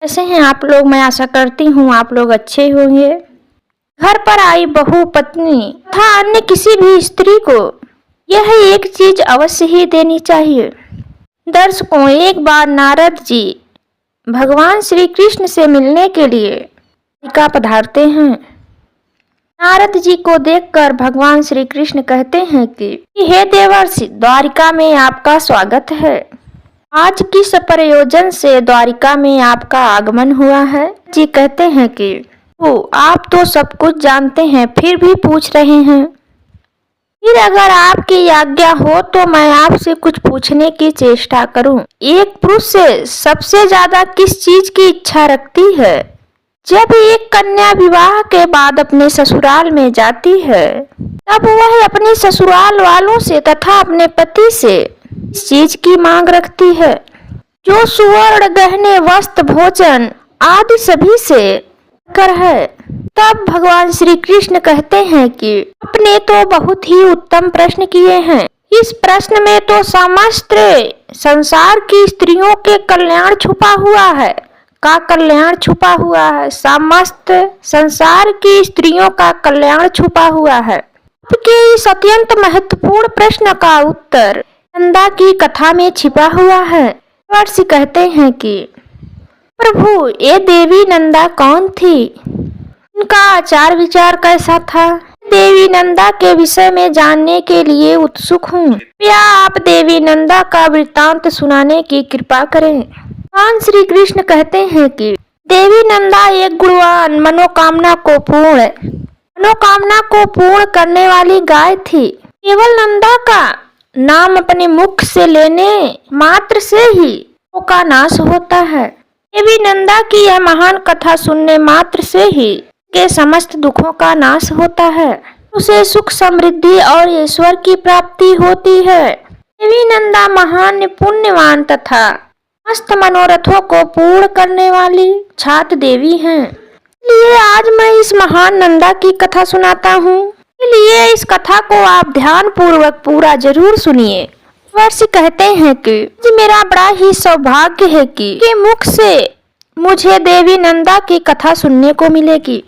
कैसे हैं आप लोग? मैं आशा करती हूँ आप लोग अच्छे होंगे। घर पर आई बहू, पत्नी तथा अन्य किसी भी स्त्री को यह एक चीज अवश्य ही देनी चाहिए। दर्शकों, एक बार नारद जी भगवान श्री कृष्ण से मिलने के लिए द्वारिका पधारते हैं। नारद जी को देखकर भगवान श्री कृष्ण कहते हैं कि हे देवर्षि, द्वारिका में आपका स्वागत है। आज किस प्रयोजन से द्वारिका में आपका आगमन हुआ है? जी कहते हैं कि आप तो सब कुछ जानते हैं, फिर भी पूछ रहे हैं। फिर अगर आपकी आज्ञा हो तो मैं आपसे कुछ पूछने की चेष्टा करूं। एक पुरुष से सबसे ज्यादा किस चीज की इच्छा रखती है? जब एक कन्या विवाह के बाद अपने ससुराल में जाती है तब वह अपने ससुराल वालों से तथा अपने पति से इस चीज की मांग रखती है जो सुवर्ण, गहने, वस्त्र, भोजन आदि सभी से कर है। तब भगवान श्री कृष्ण कहते हैं कि आपने तो बहुत ही उत्तम प्रश्न किए हैं। इस प्रश्न में तो समस्त संसार की स्त्रियों के कल्याण छुपा हुआ है। का कल्याण छुपा हुआ है? समस्त संसार की स्त्रियों का कल्याण छुपा हुआ है। आपके इस अत्यंत महत्वपूर्ण प्रश्न का उत्तर नंदा की कथा में छिपा हुआ है। देवर्षि कहते हैं कि प्रभु, ये देवी नंदा कौन थी? इनका आचार विचार कैसा था? देवी नंदा के विषय में जानने के लिए उत्सुक हूँ। क्या आप देवी नंदा का वृत्तांत सुनाने की कृपा करें। भगवान श्री कृष्ण कहते हैं कि देवी नंदा एक गुणवान, मनोकामना को पूर्ण करने वाली गाय थी। केवल नंदा का नाम अपने मुख से लेने मात्र से ही का नाश होता है। देवी नंदा की यह महान कथा सुनने मात्र से ही के समस्त दुखों का नाश होता है। उसे सुख, समृद्धि और ईश्वर की प्राप्ति होती है। देवी नंदा महान, पुण्यवान तथा समस्त मनोरथों को पूर्ण करने वाली छात्र देवी हैं। इसलिए आज मैं इस महान नंदा की कथा सुनाता हूँ। इसलिए इस कथा को आप ध्यान पूर्वक पूरा जरूर सुनिए। वर्षि कहते हैं कि मेरा बड़ा ही सौभाग्य है कि मुख से मुझे देवी नंदा की कथा सुनने को मिलेगी।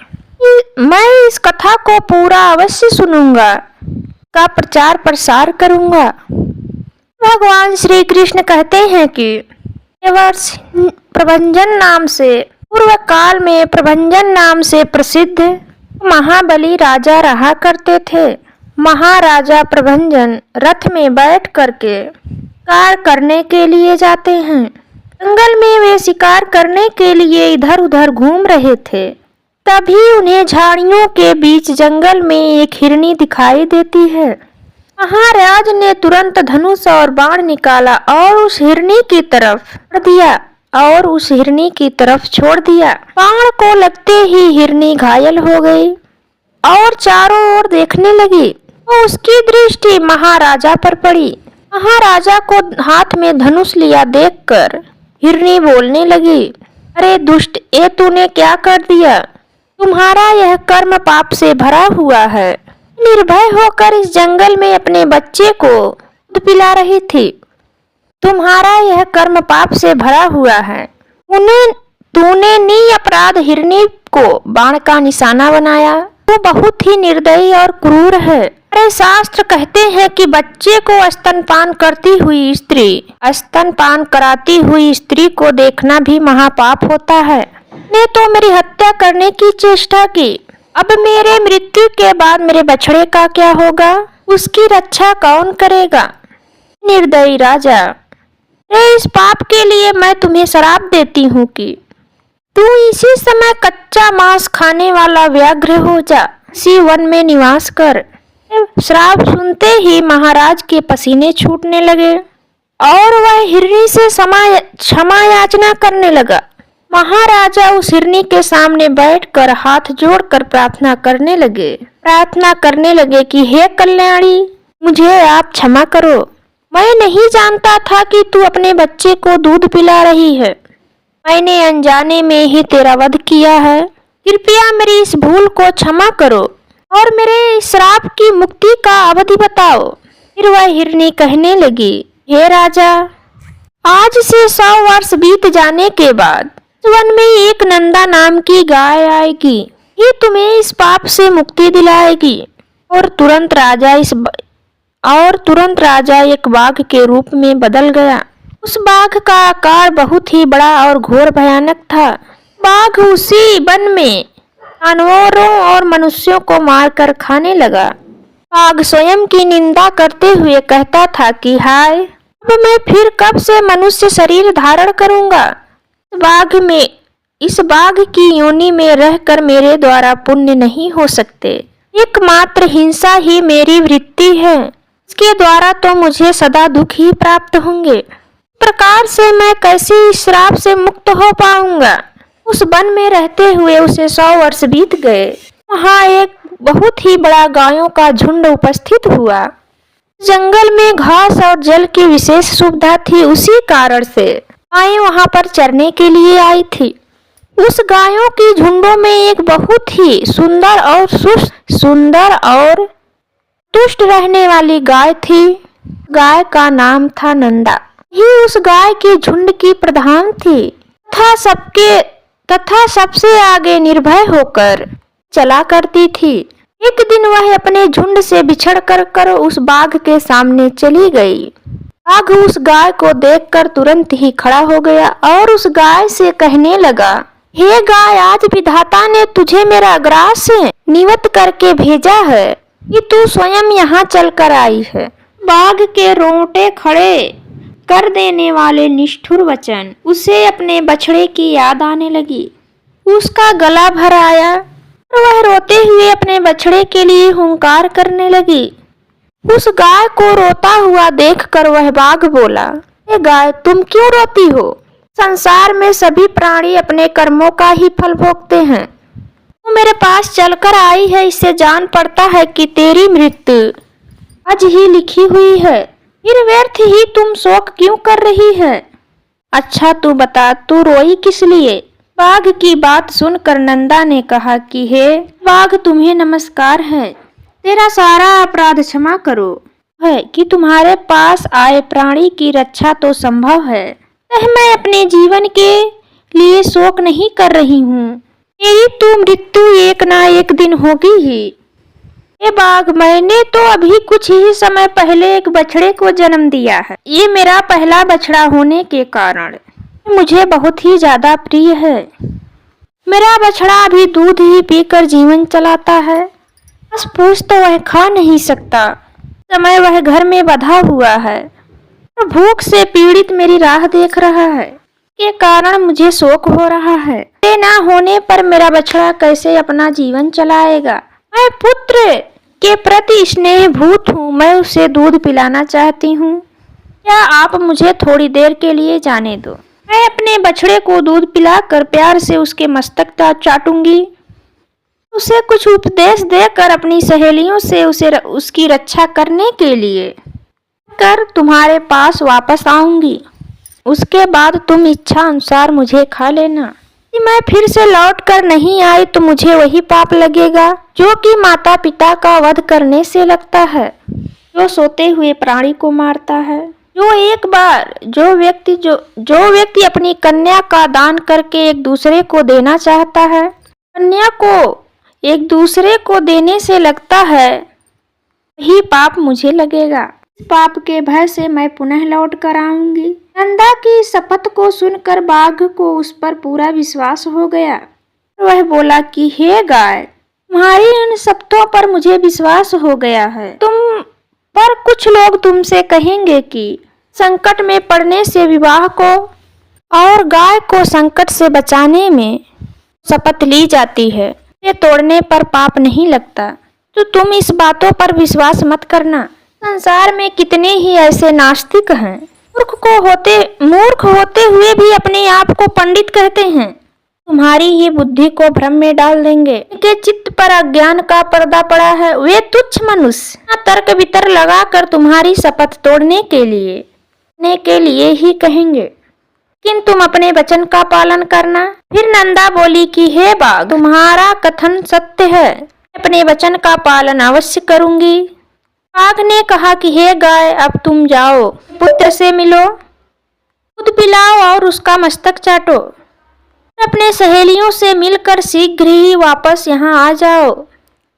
मैं इस कथा को पूरा अवश्य सुनूंगा, का प्रचार प्रसार करूंगा। भगवान श्री कृष्ण कहते हैं कि प्रभंजन नाम से, पूर्व काल में प्रभंजन नाम से प्रसिद्ध महाबली राजा रहा करते थे। महाराजा प्रभंजन रथ में बैठ करके शिकार करने के लिए जाते हैं। जंगल में वे शिकार करने के लिए इधर उधर घूम रहे थे। तभी उन्हें झाड़ियों के बीच जंगल में एक हिरनी दिखाई देती है। महाराज ने तुरंत धनुष और बाण निकाला और उस हिरनी की तरफ छोड़ दिया। बाण को लगते ही हिरनी घायल हो गई और चारों ओर देखने लगी तो उसकी दृष्टि महाराजा पर पड़ी। महाराजा को हाथ में धनुष लिया देखकर हिरनी बोलने लगी, अरे दुष्ट, ये तूने क्या कर दिया? तुम्हारा यह कर्म पाप से भरा हुआ है। निर्भय होकर इस जंगल में अपने बच्चे को दूध पिला रही थी। तुम्हारा यह कर्म पाप से भरा हुआ है। तूने निरपराध हिरनी को बाण का निशाना बनाया। वो बहुत ही निर्दयी और क्रूर है। अरे शास्त्र कहते हैं कि बच्चे को स्तनपान कराती हुई स्त्री को देखना भी महापाप होता है। ने तो मेरी हत्या करने की चेष्टा की। अब मेरे मृत्यु के बाद मेरे बछड़े का क्या होगा? उसकी रक्षा कौन करेगा? निर्दयी राजा, इस पाप के लिए मैं तुम्हें श्राप देती हूँ कि तू इसी समय कच्चा मांस खाने वाला व्याघ्र हो जा, इसी वन में निवास कर। श्राप सुनते ही महाराज के पसीने छूटने लगे और वह हिरनी से क्षमा याचना करने लगा। महाराजा उस हिरनी के सामने बैठकर हाथ जोड़कर प्रार्थना करने लगे कि हे कल्याणी, मुझे आप क्षमा करो। मैं नहीं जानता था कि तू अपने बच्चे को दूध पिला रही है। मैंने अनजाने में ही तेरा वध किया है। कृपया मेरी इस भूल को क्षमा करो और मेरे श्राप की मुक्ति का अवधि बताओ। फिर वह हिरनी कहने लगी, हे राजा, आज से 100 वर्ष बीत जाने के बाद वन में एक नंदा नाम की गाय आएगी, ये तुम्हें इस पाप से मुक्ति दिलाएगी। और तुरंत राजा एक बाघ के रूप में बदल गया। उस बाघ का आकार बहुत ही बड़ा और घोर भयानक था। बाघ उसी वन में जानवरों और मनुष्यों को मारकर खाने लगा। बाघ स्वयं की निंदा करते हुए कहता था कि हाय, अब मैं फिर कब से मनुष्य शरीर धारण करूंगा। इस बाघ की योनि में रहकर मेरे द्वारा पुण्य नहीं हो सकते। एकमात्र हिंसा ही मेरी वृत्ति है, इसके द्वारा तो मुझे सदा दुख ही प्राप्त होंगे। प्रकार से मैं कैसे इस श्राप से मुक्त हो पाऊंगा। उस वन में रहते हुए उसे 100 वर्ष बीत गए। वहाँ एक बहुत ही बड़ा गायों का झुंड उपस्थित हुआ। जंगल में घास और जल की विशेष सुविधा थी, उसी कारण से गायें वहाँ पर चरने के लिए आई थी। उस गायों की झुंडों में एक बहुत ही सुंदर और तुष्ट रहने वाली गाय थी। गाय का नाम था नंदा। ये उस गाय के झुंड की प्रधान थी तथा सबसे आगे निर्भय होकर चला करती थी। एक दिन वह अपने झुंड से बिछड़ कर उस बाघ के सामने चली गई। बाघ उस गाय को देखकर तुरंत ही खड़ा हो गया और उस गाय से कहने लगा, हे गाय, आज विधाता ने तुझे मेरा ग्रास निवत करके भेजा है कि तू स्वयं यहाँ चल कर आई है। बाघ के रोंगटे खड़े कर देने वाले निष्ठुर वचन उसे अपने बछड़े की याद आने लगी। उसका गला भर आया और वह रोते हुए अपने बछड़े के लिए हुंकार करने लगी। उस गाय को रोता हुआ देखकर वह बाघ बोला, हे गाय, तुम क्यों रोती हो? संसार में सभी प्राणी अपने कर्मों का ही फल भोगते हैं। तू मेरे पास चलकर आई है, इससे जान पड़ता है कि तेरी मृत्यु आज ही लिखी हुई है। फिर व्यर्थ ही तुम शोक क्यों कर रही है? अच्छा तू बता, तू रोई किस लिए? बाघ की बात सुनकर नंदा ने कहा कि हे बाघ, तुम्हें नमस्कार है। तेरा सारा अपराध क्षमा करो है कि तुम्हारे पास आए प्राणी की रक्षा तो संभव है। मैं अपने जीवन के लिए शोक नहीं कर रही हूँ। मेरी तो मृत्यु एक ना एक दिन होगी ही। ये बाघ, मैंने तो अभी कुछ ही समय पहले एक बछड़े को जन्म दिया है। ये मेरा पहला बछड़ा होने के कारण मुझे बहुत ही ज्यादा प्रिय है। मेरा बछड़ा अभी दूध ही पीकर जीवन चलाता है। बस पूछ तो वह खा नहीं सकता। समय वह घर में बंधा हुआ है, भूख से पीड़ित मेरी राह देख रहा है। के कारण मुझे शोक हो रहा है। ये ना होने पर मेरा बछड़ा कैसे अपना जीवन चलाएगा। मैं पुत्र के प्रति स्नेहभूत हूँ, मैं उसे दूध पिलाना चाहती हूँ। क्या आप मुझे थोड़ी देर के लिए जाने दो? मैं अपने बछड़े को दूध पिलाकर प्यार से उसके मस्तक चाटूंगी। उसे कुछ उपदेश देकर अपनी सहेलियों से उसकी रक्षा करने के लिए तुम्हारे पास वापस आऊंगी। उसके बाद तुम इच्छा अनुसार मुझे खा लेना। यदि मैं फिर से लौट कर नहीं आई तो मुझे वही पाप लगेगा जो कि माता पिता का वध करने से लगता है, जो सोते हुए प्राणी को मारता है। जो व्यक्ति अपनी कन्या का दान करके एक दूसरे को देना चाहता है, कन्या को एक दूसरे को देने से लगता है, वही पाप मुझे लगेगा। इस पाप के भय से मैं पुनः लौट कर आऊंगी। नंदा की शपथ को सुनकर बाघ को उस पर पूरा विश्वास हो गया। वह बोला कि हे गाय, तुम्हारी इन शपथों पर मुझे विश्वास हो गया है। पर कुछ लोग तुमसे कहेंगे कि संकट में पड़ने से विवाह को और गाय को संकट से बचाने में शपथ ली जाती है, ये तोड़ने पर पाप नहीं लगता। तो तुम इस बातों पर विश्वास मत करना। संसार में कितने ही ऐसे नास्तिक हैं, मूर्ख होते हुए भी अपने आप को पंडित कहते हैं। तुम्हारी ही बुद्धि को भ्रम में डाल देंगे। उनके चित्त पर अज्ञान का पर्दा पड़ा है। वे तुच्छ मनुष्य तर्क वितर्क लगाकर तुम्हारी शपथ तोड़ने के लिए ही कहेंगे, लेकिन तुम अपने वचन का पालन करना। फिर नंदा बोली कि हे बाघ, तुम्हारा कथन सत्य है, अपने वचन का पालन अवश्य करूंगी। बाघ ने कहा कि हे गाय, अब तुम जाओ, पुत्र से मिलो, दूध पिलाओ और उसका मस्तक चाटो। अपने सहेलियों से मिलकर शीघ्र ही वापस यहाँ आ जाओ।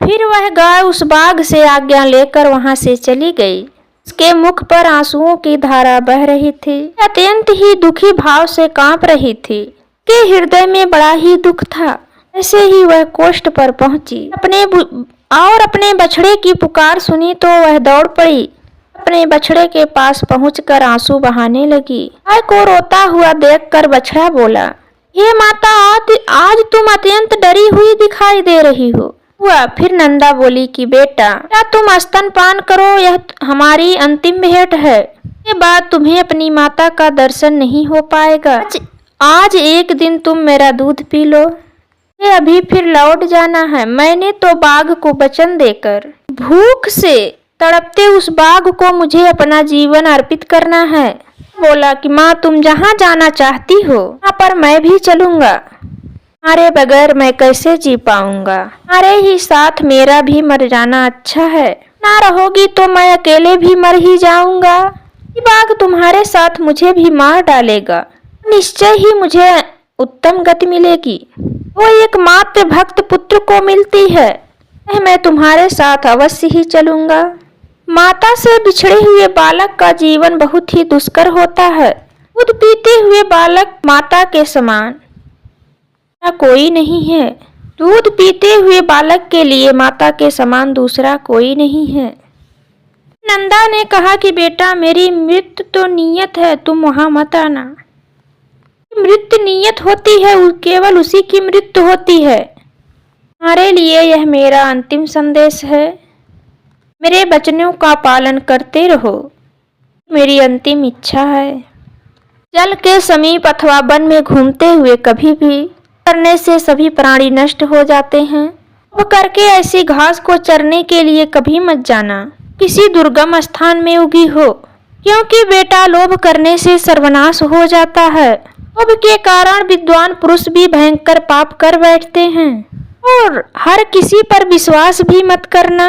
फिर वह गाय उस बाघ से आज्ञा लेकर वहां से चली गई। उसके मुख पर आंसुओं की धारा बह रही थी। अत्यंत ही दुखी भाव से कांप रही थी कि हृदय में बड़ा ही दुख था। ऐसे ही वह कोष्ठ पर पहुंची अपने बछड़े की पुकार सुनी तो वह दौड़ पड़ी। अपने बछड़े के पास पहुंचकर आंसू बहाने लगी। गाय को रोता हुआ देखकर बछड़ा बोला, हे माता, आज तुम अत्यंत डरी हुई दिखाई दे रही हो। फिर नंदा बोली कि बेटा, क्या तुम स्तनपान करो, यह हमारी अंतिम भेंट है। इसके बाद तुम्हें अपनी माता का दर्शन नहीं हो पाएगा। आज एक दिन तुम मेरा दूध पी लो, ये अभी फिर लौट जाना है। मैंने तो बाघ को वचन देकर भूख से तड़पते उस बाघ को मुझे अपना जीवन अर्पित करना है। बोला कि माँ, तुम जहाँ जाना चाहती हो वहाँ पर मैं भी चलूंगा। तुम्हारे बगैर मैं कैसे जी पाऊंगा। तुम्हारे ही साथ मेरा भी मर जाना अच्छा है। ना रहोगी तो मैं अकेले भी मर ही जाऊंगा। बाघ तुम्हारे साथ मुझे भी मार डालेगा। निश्चय ही मुझे उत्तम गति मिलेगी। वो एकमात्र भक्त पुत्र को मिलती है। मैं तुम्हारे साथ अवश्य ही चलूंगा। माता से बिछड़े हुए बालक का जीवन बहुत ही दुष्कर होता है। दूध पीते हुए बालक माता के समान कोई नहीं है। दूध पीते हुए बालक के लिए माता के समान दूसरा कोई नहीं है। नंदा ने कहा कि बेटा, मेरी मृत्यु तो नियत है, तुम वहां मत आना। मृत्यु नियत होती है, केवल उसी की मृत्यु होती है। तुम्हारे लिए यह मेरा अंतिम संदेश है। मेरे वचनों का पालन करते रहो, मेरी अंतिम इच्छा है। जल के समीप अथवा वन में घूमते हुए कभी भी करने से सभी प्राणी नष्ट हो जाते हैं। वो करके ऐसी घास को चरने के लिए कभी मत जाना, किसी दुर्गम स्थान में उगी हो, क्योंकि बेटा लोभ करने से सर्वनाश हो जाता है। लोभ के कारण विद्वान पुरुष भी भयंकर पाप कर बैठते हैं। और हर किसी पर विश्वास भी मत करना।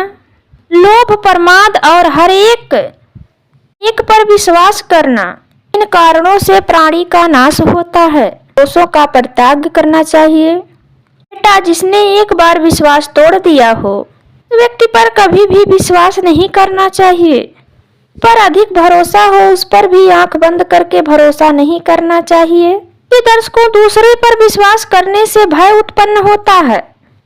लोभ, प्रमाद और हर एक पर विश्वास करना, इन कारणों से प्राणी का नाश होता है। दोषों का परित्याग करना चाहिए। बेटा, जिसने एक बार विश्वास तोड़ दिया हो, उस व्यक्ति पर कभी भी विश्वास नहीं करना चाहिए। पर अधिक भरोसा हो, उस पर भी आंख बंद करके भरोसा नहीं करना चाहिए। दर्शकों, दूसरे पर विश्वास करने से भय उत्पन्न होता है।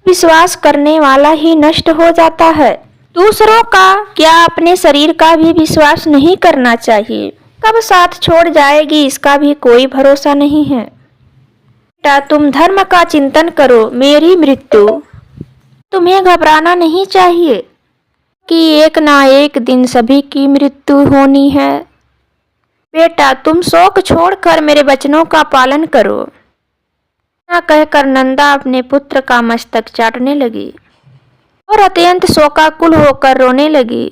विश्वास करने वाला ही नष्ट हो जाता है। दूसरों का क्या, अपने शरीर का भी विश्वास नहीं करना चाहिए। कब साथ छोड़ जाएगी इसका भी कोई भरोसा नहीं है। बेटा, तुम धर्म का चिंतन करो। मेरी मृत्यु तुम्हें घबराना नहीं चाहिए कि एक ना एक दिन सभी की मृत्यु होनी है। बेटा, तुम शोक छोड़कर मेरे वचनों का पालन करो। ना कहकर नंदा अपने पुत्र का मस्तक चाटने लगी और अत्यंत शोकाकुल होकर रोने लगी।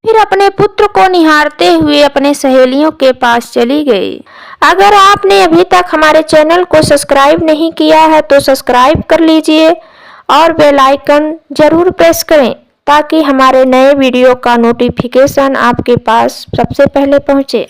फिर अपने पुत्र को निहारते हुए अपने सहेलियों के पास चली गई। अगर आपने अभी तक हमारे चैनल को सब्सक्राइब नहीं किया है तो सब्सक्राइब कर लीजिए और बेल आइकन जरूर प्रेस करें ताकि हमारे नए वीडियो का नोटिफिकेशन आपके पास सबसे पहले पहुंचे।